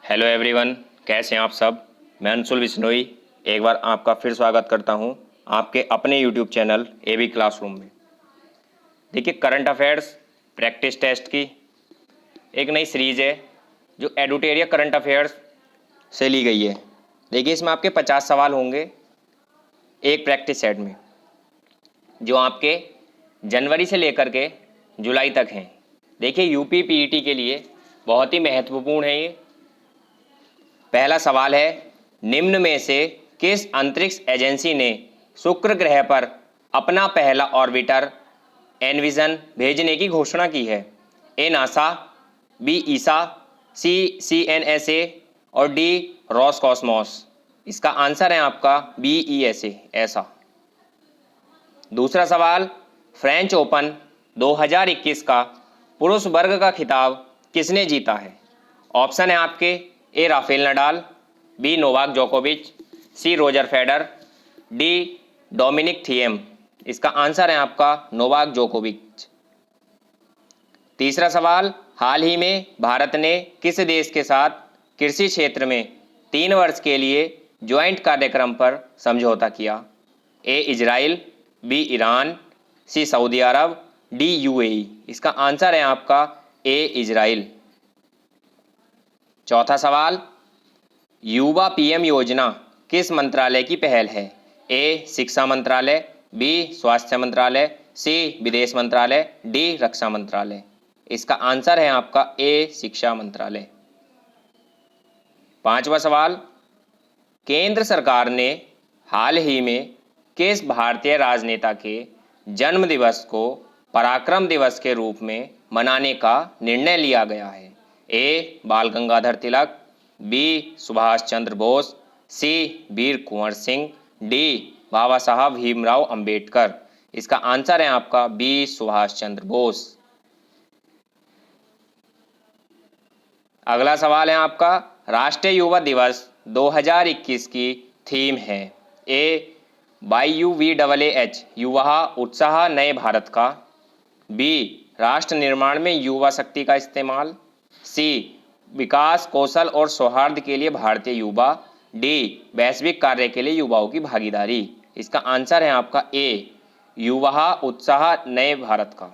Hello everyone, कैसे हैं आप सब। मैं अंशुल बिश्नोई एक बार आपका फिर स्वागत करता हूं आपके अपने यूट्यूब चैनल एबी क्लासरूम में। देखिए, करंट अफेयर्स प्रैक्टिस टेस्ट की एक नई सीरीज़ है जो एडुटेरिया करंट अफेयर्स से ली गई है। देखिए, इसमें आपके 50 सवाल होंगे एक प्रैक्टिस सेट में, जो आपके जनवरी से लेकर के जुलाई तक हैं। देखिए, यूपी पीईटी के लिए बहुत ही महत्वपूर्ण है ये। पहला सवाल है, निम्न में से किस अंतरिक्ष एजेंसी ने शुक्र ग्रह पर अपना पहला ऑर्बिटर एनविजन भेजने की घोषणा की है? A NASA, B Isa, C CNSA और डी रॉसकॉस्मोस। इसका आंसर है आपका बीईएसए, ऐसा। दूसरा सवाल, फ्रेंच ओपन 2021 का पुरुष वर्ग का खिताब किसने जीता है? ऑप्शन है आपके, A Rafael Nadal, B Novak जोकोविच, C Roger Federer, D Dominic Thiem. इसका आंसर है आपका नोवाक जोकोविच। तीसरा सवाल, हाल ही में भारत ने किस देश के साथ कृषि क्षेत्र में 3 वर्ष के लिए ज्वाइंट कार्यक्रम पर समझौता किया? A Israel, B Iran, C Saudi Arabia, D UAE. इसका आंसर है आपका ए इजराइल। चौथा सवाल, युवा पीएम योजना किस मंत्रालय की पहल है? ए शिक्षा मंत्रालय, बी स्वास्थ्य मंत्रालय, सी विदेश मंत्रालय, डी रक्षा मंत्रालय। इसका आंसर है आपका ए शिक्षा मंत्रालय। पांचवा सवाल, केंद्र सरकार ने हाल ही में किस भारतीय राजनेता के जन्म दिवस को पराक्रम दिवस के रूप में मनाने का निर्णय लिया गया है? ए बाल गंगाधर तिलक, बी सुभाष चंद्र बोस, सी वीर कुंवर सिंह, डी बाबा साहब भीमराव अंबेडकर। इसका आंसर है आपका बी सुभाष चंद्र बोस। अगला सवाल है आपका, राष्ट्रीय युवा दिवस 2021 की थीम है? ए YUVAH युवा उत्साह नए भारत का, बी राष्ट्र निर्माण में युवा शक्ति का इस्तेमाल, सी विकास कौशल और सौहार्द के लिए भारतीय युवा, डी वैश्विक कार्य के लिए युवाओं की भागीदारी। इसका आंसर है आपका ए युवा उत्साह नए भारत का।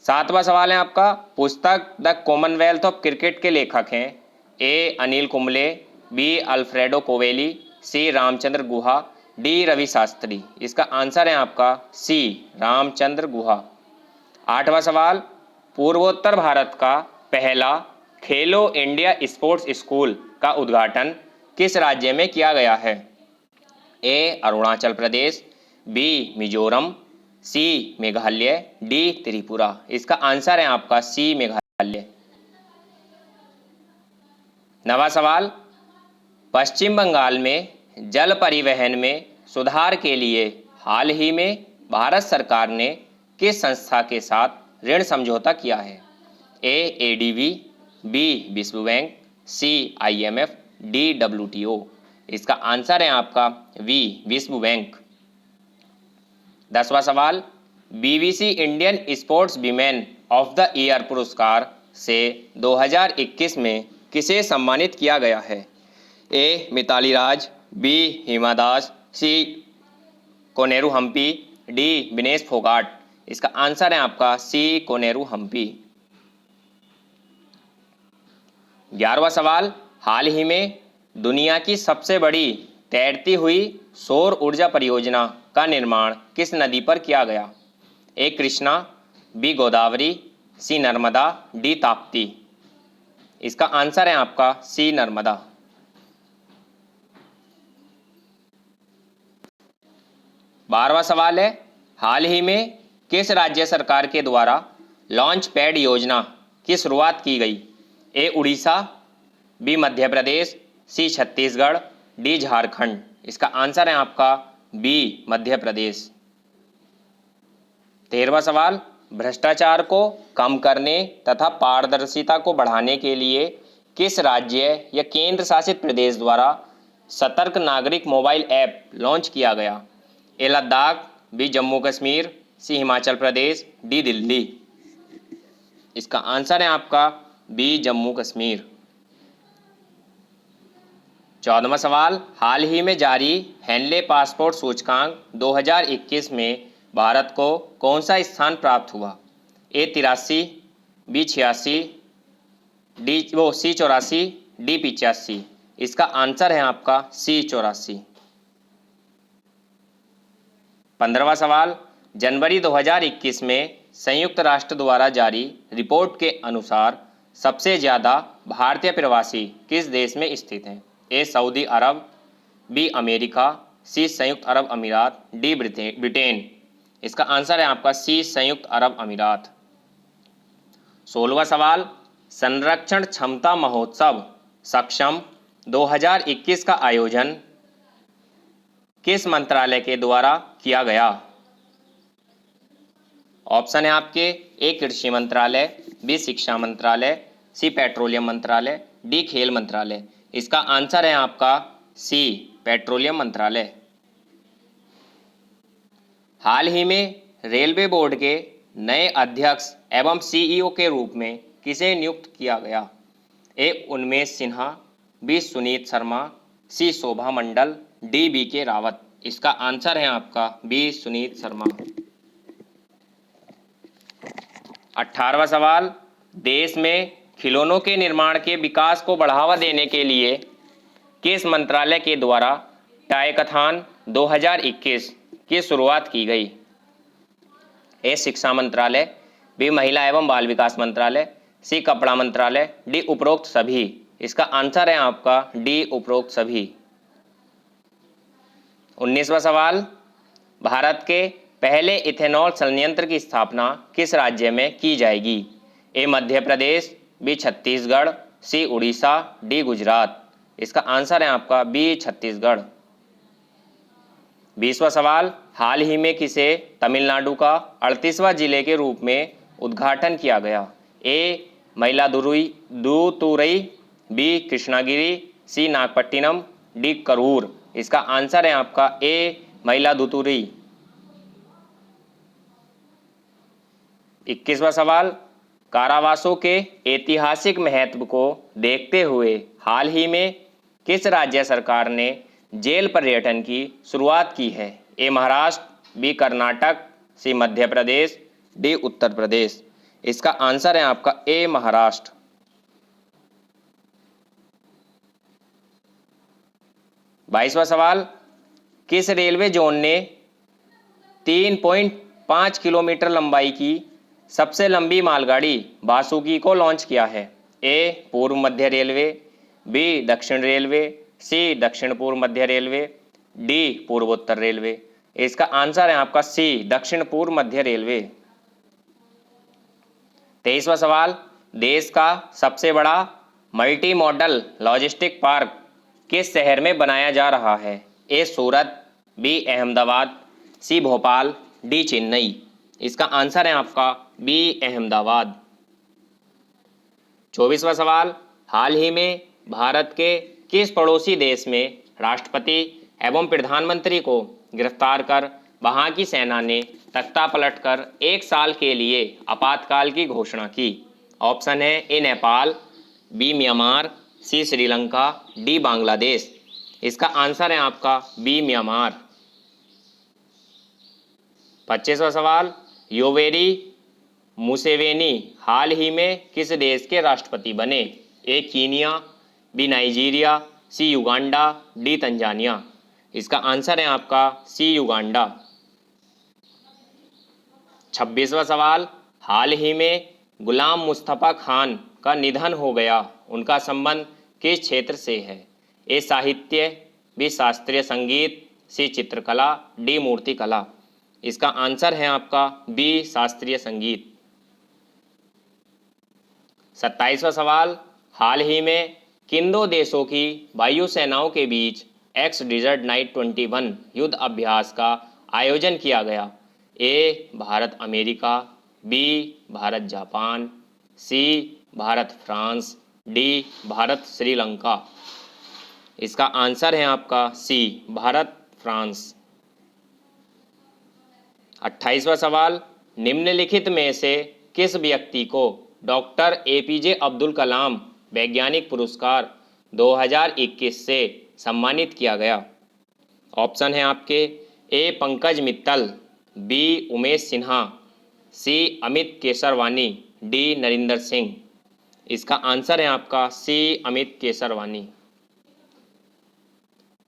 सातवां सवाल है आपका, पुस्तक द कॉमनवेल्थ ऑफ क्रिकेट के लेखक हैं? ए अनिल कुंबले, बी अल्फ्रेडो कोवेली, सी रामचंद्र गुहा, डी रवि शास्त्री। इसका आंसर है आपका सी रामचंद्र गुहा। आठवां सवाल, पूर्वोत्तर भारत का पहला खेलो इंडिया स्पोर्ट्स स्कूल का उद्घाटन किस राज्य में किया गया है? ए अरुणाचल प्रदेश, बी मिजोरम, सी मेघालय, डी त्रिपुरा। इसका आंसर है आपका सी मेघालय। नवा सवाल, पश्चिम बंगाल में जल परिवहन में सुधार के लिए हाल ही में भारत सरकार ने किस संस्था के साथ ऋण समझौता किया है? ए एडीबी, बी विश्व बैंक, सी आईएमएफ, डी डब्ल्यूटीओ। इसका आंसर है आपका वी विश्व बैंक। 10वां सवाल, BBC Indian sports women of the year पुरस्कार से 2021 में किसे सम्मानित किया गया है? ए मिताली राज, बी हिमा दास, सी कोनेरू हम्पी, डी विनेश फोगाट। इसका आंसर है आपका सी कोनेरू हम्पी। 11वां सवाल, हाल ही में दुनिया की सबसे बड़ी तैरती हुई सौर ऊर्जा परियोजना का निर्माण किस नदी पर किया गया? ए कृष्णा, बी गोदावरी, सी नर्मदा, डी ताप्ती। इसका आंसर है आपका सी नर्मदा। 12वां सवाल है, हाल ही में किस राज्य सरकार के द्वारा लॉन्च पैड योजना की शुरुआत की गई? ए उड़ीसा, बी मध्य प्रदेश, सी छत्तीसगढ़, डी झारखंड। इसका आंसर है आपका बी मध्य प्रदेश। 13वां सवाल, भ्रष्टाचार को कम करने तथा पारदर्शिता को बढ़ाने के लिए किस राज्य या केंद्र शासित प्रदेश द्वारा सतर्क नागरिक मोबाइल ऐप लॉन्च किया गया? ए लद्दाख, बी जम्मू कश्मीर, सी हिमाचल प्रदेश, डी दिल्ली। इसका आंसर है आपका बी जम्मू कश्मीर। 14वां सवाल, हाल ही में जारी हेनले पासपोर्ट सूचकांक 2021 में भारत को कौन सा स्थान प्राप्त हुआ? ए 83, बी 86, सी 84, डी 85। इसका आंसर है आपका सी 84। 15वां सवाल, जनवरी 2021 में संयुक्त राष्ट्र द्वारा जारी रिपोर्ट के अनुसार सबसे ज़्यादा भारतीय प्रवासी किस देश में स्थित हैं? ए सऊदी अरब, बी अमेरिका, सी संयुक्त अरब अमीरात, डी ब्रिटेन। इसका आंसर है आपका सी संयुक्त अरब अमीरात। 16वां सवाल, संरक्षण क्षमता महोत्सव सक्षम 2021 का आयोजन किस मंत्रालय के द्वारा किया गया? ऑप्शन है आपके, ए कृषि मंत्रालय, बी शिक्षा मंत्रालय, सी पेट्रोलियम मंत्रालय, डी खेल मंत्रालय। इसका आंसर है आपका सी पेट्रोलियम मंत्रालय। हाल ही में रेलवे बोर्ड के नए अध्यक्ष एवं सीईओ के रूप में किसे नियुक्त किया गया? ए उन्मेष सिन्हा, बी सुनीत शर्मा, सी शोभा मंडल, डी बी के रावत। इसका आंसर है आपका बी सुनीत शर्मा। 18वां सवाल, देश में खिलौनों के निर्माण के विकास को बढ़ावा देने के लिए किस मंत्रालय के द्वारा टॉयकथॉन 2021 की शुरुआत की गई? ए शिक्षा मंत्रालय, बी महिला एवं बाल विकास मंत्रालय, सी कपड़ा मंत्रालय, डी उपरोक्त सभी। इसका आंसर है आपका डी उपरोक्त सभी। 19वां सवाल, भारत के पहले इथेनॉल संयंत्र की स्थापना किस राज्य में की जाएगी? ए मध्य प्रदेश, बी छत्तीसगढ़, सी उड़ीसा, डी गुजरात। इसका आंसर है आपका बी छत्तीसगढ़। 20वां सवाल, हाल ही में किसे तमिलनाडु का 38वां जिले के रूप में उद्घाटन किया गया? ए मयिलादुथुरई, बी कृष्णागिरी, सी नागपट्टिनम, डी करूर। इसका आंसर है आपका ए मयिलादुथुरई। 21वां सवाल, कारावासों के ऐतिहासिक महत्व को देखते हुए हाल ही में किस राज्य सरकार ने जेल पर्यटन की शुरुआत की है? ए महाराष्ट्र, बी कर्नाटक, सी मध्य प्रदेश, डी उत्तर प्रदेश। इसका आंसर है आपका ए महाराष्ट्र। 22वां सवाल, किस रेलवे जोन ने 3.5 किलोमीटर लंबाई की सबसे लंबी मालगाड़ी बासुकी को लॉन्च किया है? ए पूर्व मध्य रेलवे, बी दक्षिण रेलवे, सी दक्षिण पूर्व मध्य रेलवे, डी पूर्वोत्तर रेलवे। इसका आंसर है आपका सी दक्षिण पूर्व मध्य रेलवे। 23वां सवाल, देश का सबसे बड़ा मल्टी मॉडल लॉजिस्टिक पार्क किस शहर में बनाया जा रहा है? ए सूरत, बी अहमदाबाद, सी भोपाल, डी चेन्नई। इसका आंसर है आपका बी अहमदाबाद। 24वां सवाल, हाल ही में भारत के किस पड़ोसी देश में राष्ट्रपति एवं प्रधानमंत्री को गिरफ्तार कर वहां की सेना ने तख्ता पलटकर 1 साल के लिए आपातकाल की घोषणा की? ऑप्शन है, ए नेपाल, बी म्यांमार, सी श्रीलंका, डी बांग्लादेश। इसका आंसर है आपका बी म्यांमार। 25वां सवाल, योवेरी मुसेवेनी हाल ही में किस देश के राष्ट्रपति बने? ए कीनिया, बी नाइजीरिया, सी युगांडा, डी तंजानिया। इसका आंसर है आपका सी युगांडा। 26वां सवाल, हाल ही में गुलाम मुस्तफ़ा खान का निधन हो गया, उनका संबंध किस क्षेत्र से है? ए साहित्य, बी शास्त्रीय संगीत, सी चित्रकला, डी मूर्तिकला। इसका आंसर है आपका बी शास्त्रीय संगीत। 27वां सवाल, हाल ही में किन 2 देशों की वायुसेनाओं के बीच एक्स डिजर्ट नाइट 21 युद्ध अभ्यास का आयोजन किया गया? A Bharat America, B Bharat Japan, C Bharat France, D Bharat Sri Lanka. इसका आंसर है आपका सी भारत फ्रांस। 28वां सवाल, निम्नलिखित में से किस व्यक्ति को डॉक्टर एपीजे अब्दुल कलाम वैज्ञानिक पुरस्कार 2021 से सम्मानित किया गया? ऑप्शन है आपके ए पंकज मित्तल, बी उमेश सिन्हा, सी अमित केसरवानी, डी नरिंदर सिंह। इसका आंसर है आपका सी अमित केसरवानी।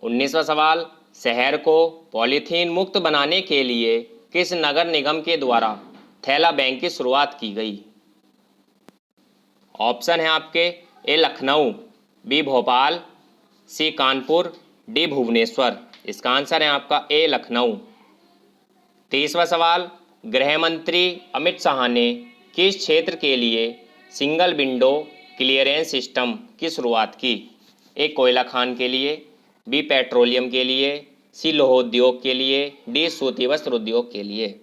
19वां सवाल, शहर को पॉलीथीन मुक्त बनाने के लिए किस नगर निगम के द्वारा थैला बैंक की शुरुआत की गई? ऑप्शन है आपके ए लखनऊ, बी भोपाल, सी कानपुर, डी भुवनेश्वर। इसका आंसर है आपका ए लखनऊ। 30वां सवाल, गृह मंत्री अमित शाह ने किस क्षेत्र के लिए सिंगल विंडो क्लियरेंस सिस्टम की शुरुआत की? ए कोयला खान के लिए, बी पेट्रोलियम के लिए, सी लौह उद्योग के लिए, डी सूती वस्त्र उद्योग के लिए।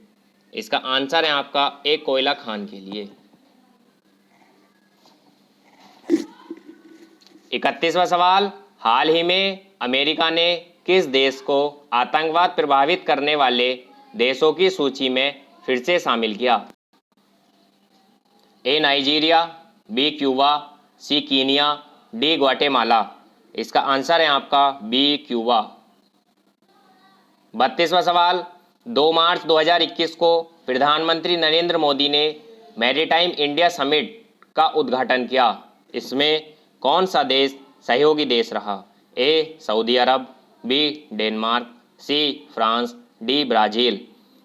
इसका आंसर है आपका ए कोयला खान के लिए। 31वां सवाल, हाल ही में अमेरिका ने किस देश को आतंकवाद प्रभावित करने वाले देशों की सूची में फिर से शामिल किया? ए नाइजीरिया, बी क्यूबा, सी कीनिया, डी ग्वाटेमाला। इसका आंसर है आपका बी क्यूबा। 32वां सवाल, 2 मार्च 2021 को प्रधानमंत्री नरेंद्र मोदी ने मैरीटाइम इंडिया समिट का उद्घाटन किया। इसमें कौन सा देश सहयोगी देश रहा? A Saudi Arabia, B Denmark, C France, D Brazil.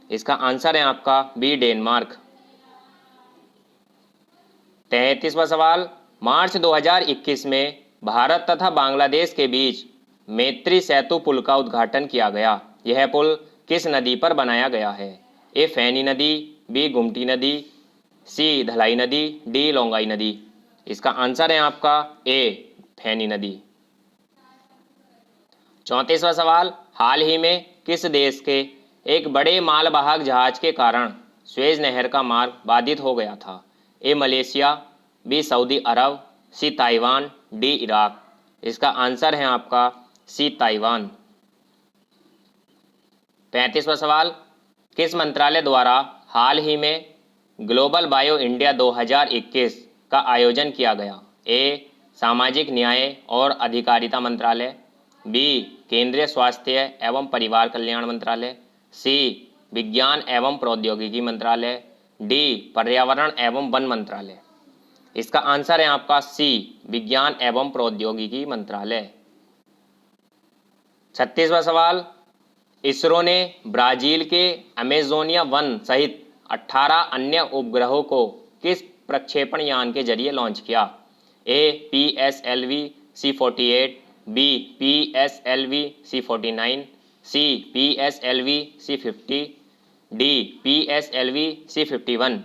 इसका आंसर है आपका बी डेनमार्क। 33वां सवाल, मार्च 2021 में भारत तथा बांग्लादेश के बीच मैत्री सेतु पुल का उद्घाटन किया गया। यह पुल किस नदी पर बनाया गया है? ए फैनी नदी, बी गुमटी नदी, सी धलाई नदी, डी लोंगाई नदी। इसका आंसर है आपका ए फैनी नदी। 34वां सवाल, हाल ही में किस देश के एक बड़े मालवाहक जहाज के कारण स्वेज नहर का मार्ग बाधित हो गया था? A Malaysia, B Saudi Arab, C Taiwan, D Iraq. इसका आंसर है आपका सी ताइवान। 35वां सवाल, किस मंत्रालय द्वारा हाल ही में ग्लोबल बायो इंडिया 2021 का आयोजन किया गया? ए सामाजिक न्याय और अधिकारिता मंत्रालय, बी केंद्रीय स्वास्थ्य एवं परिवार कल्याण मंत्रालय, सी विज्ञान एवं प्रौद्योगिकी मंत्रालय, डी पर्यावरण एवं वन मंत्रालय। इसका आंसर है आपका सी विज्ञान एवं प्रौद्योगिकी मंत्रालय। 36वां सवाल, इसरो ने ब्राजील के अमेजोनिया वन सहित 18 अन्य उपग्रहों को किस प्रक्षेपण यान के जरिए लॉन्च किया? A PSLV C48, B PSLV C49, C PSLV C50, D PSLV C51।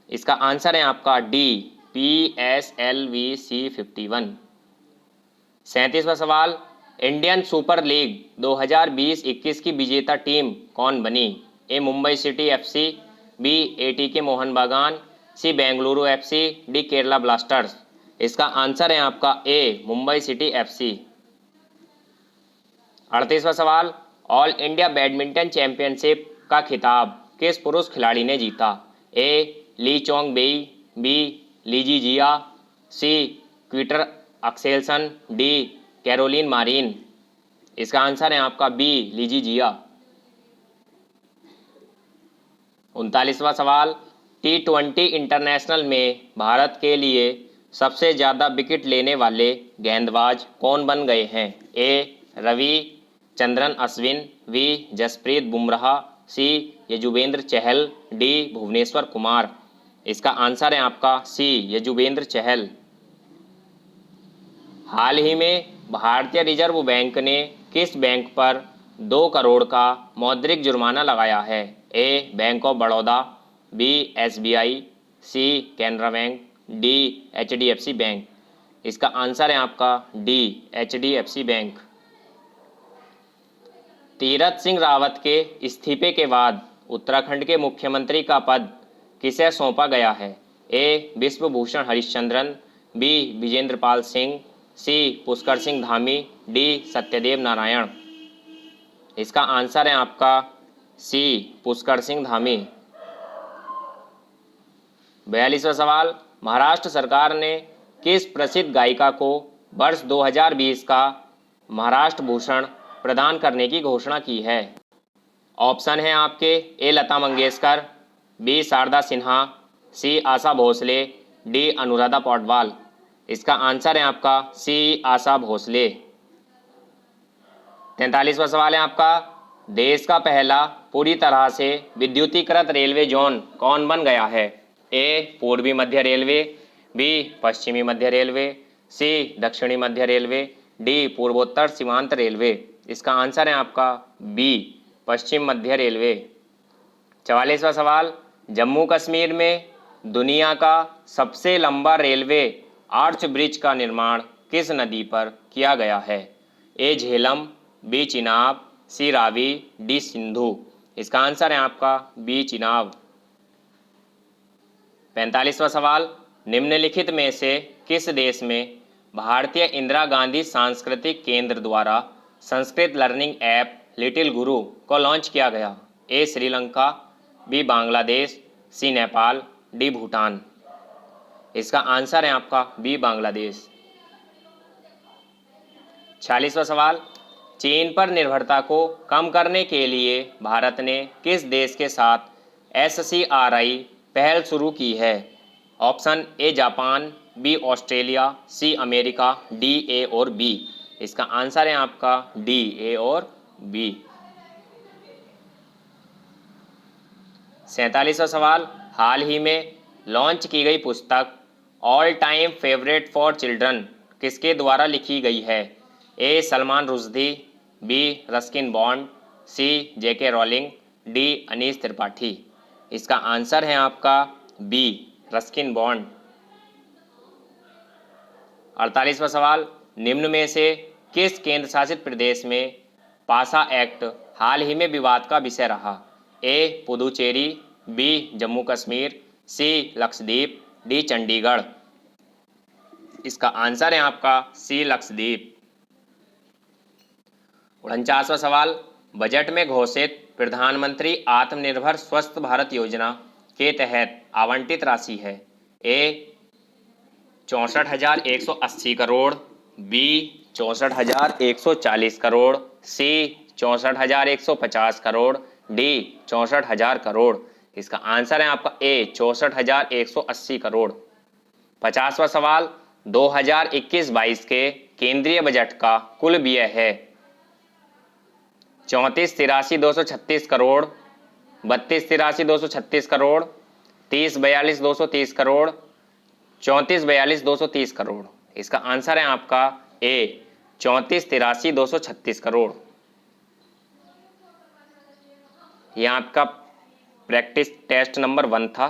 इसका आंसर है आपका डी PSLV C51। 37वां सवाल, इंडियन सुपर लीग 2020-21 की विजेता टीम कौन बनी? A Mumbai City FC, B ATK Mohun Bagan, C Bengaluru FC, D Kerala Blasters. इसका आंसर है आपका ए मुंबई सिटी FC। 38वां सवाल, ऑल इंडिया बैडमिंटन चैंपियनशिप का खिताब किस पुरुष खिलाड़ी ने जीता? ए ली चोंग बेई, बी लीजी जिया, सी क्विटर अक्सेलसन, डी कैरोलिन मारिन। इसका आंसर है आपका बी लीजी जिया। 39वां सवाल, T20 इंटरनेशनल में भारत के लिए सबसे ज़्यादा विकेट लेने वाले गेंदबाज कौन बन गए हैं? A Ravi Chandran Ashwin, B Jasprit Bumrah, C Yuzvendra Chahal, D Bhuvneshwar Kumar. इसका आंसर है आपका सी यजुवेंद्र चहल। हाल ही में भारतीय रिजर्व बैंक ने किस बैंक पर 2 करोड़ का मौद्रिक जुर्माना लगाया है? A Bank of Baroda, B SBI, C Canara Bank, D HDFC Bank. इसका आंसर है आपका D HDFC Bank. Tirath Singh Rawat के इस्तीफे के बाद उत्तराखंड के मुख्यमंत्री का पद किसे सौंपा गया है? ए विश्वभूषण हरिश्चंद्रन, बी विजेंद्र पाल सिंह, सी पुष्कर सिंह धामी, डी सत्यदेव नारायण। इसका आंसर है आपका सी पुष्कर सिंह धामी। 42वां सवाल, महाराष्ट्र सरकार ने किस प्रसिद्ध गायिका को वर्ष 2020 का महाराष्ट्र भूषण प्रदान करने की घोषणा की है? ऑप्शन है आपके ए लता मंगेशकर, बी शारदा सिन्हा, सी आशा भोसले, डी अनुराधा पौडवाल। इसका आंसर है आपका सी आशा भोसले। 43वां सवाल है आपका, देश का पहला पूरी तरह से विद्युतीकृत रेलवे जोन कौन बन गया है? ए पूर्वी मध्य रेलवे, बी पश्चिमी मध्य रेलवे, सी दक्षिणी मध्य रेलवे, डी पूर्वोत्तर सीमांत रेलवे। इसका आंसर है आपका बी पश्चिम मध्य रेलवे। 44वां सवाल, जम्मू कश्मीर में दुनिया का सबसे लंबा रेलवे आर्च ब्रिज का निर्माण किस नदी पर किया गया है? ए झेलम, बी चिनाब, सी रावी, डी सिंधु। इसका आंसर है आपका बी चिनाब। 45वां सवाल, निम्नलिखित में से किस देश में भारतीय इंदिरा गांधी सांस्कृतिक केंद्र द्वारा संस्कृत लर्निंग ऐप लिटिल गुरु को लॉन्च किया गया? ए श्रीलंका, बी बांग्लादेश, सी नेपाल, डी भूटान। इसका आंसर है आपका बी बांग्लादेश। 46वां सवाल, चीन पर निर्भरता को कम करने के लिए भारत ने किस देश के साथ SCRI पहल शुरू की है? Option A Japan, B Australia, C America, D A और बी। इसका आंसर है आपका डी ए और बी। 47वां सवाल, हाल ही में लॉन्च की गई पुस्तक all time favourite for children किसके द्वारा लिखी गई है? A Salman Rushdie, B Ruskin Bond, C JK Rowling, D Anees Tripathi. इसका आंसर है आपका बी रस्किन बॉन्ड। 48वां सवाल, निम्न में से किस केंद्र शासित प्रदेश में पासा एक्ट हाल ही में विवाद का विषय रहा? ए पुदुचेरी, बी जम्मू कश्मीर, सी लक्षद्वीप, डी चंडीगढ़। इसका आंसर है आपका सी लक्षद्वीप। 49वां सवाल, बजट में घोषित प्रधानमंत्री आत्मनिर्भर स्वस्थ भारत योजना के तहत आवंटित राशि है? ए 64,180 करोड़, बी 64,140 करोड़, सी 64,150 करोड़, डी 64,000 करोड़। इसका आंसर है आपका ए 64,180 करोड़। 50वां सवाल, 2021-22 के केंद्रीय बजट का कुल व्यय है 34,83,236 करोड़, 32,83,236 करोड़, 30,42,230 करोड़, 34,42,230 करोड़। इसका आंसर है आपका ए 34,83,236 करोड़। यह आपका प्रैक्टिस टेस्ट नंबर 1 था,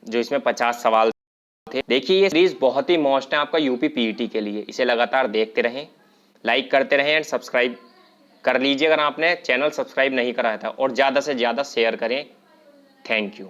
जो इसमें 50 सवाल थे। देखिए ये सीरीज बहुत ही मोस्ट है आपका यूपी पीईटी के लिए। इसे लगातार देखते रहें, लाइक करते रहें एंड सब्सक्राइब कर लीजिए अगर आपने चैनल सब्सक्राइब नहीं कराया था, और ज़्यादा से ज़्यादा शेयर करें। Thank you.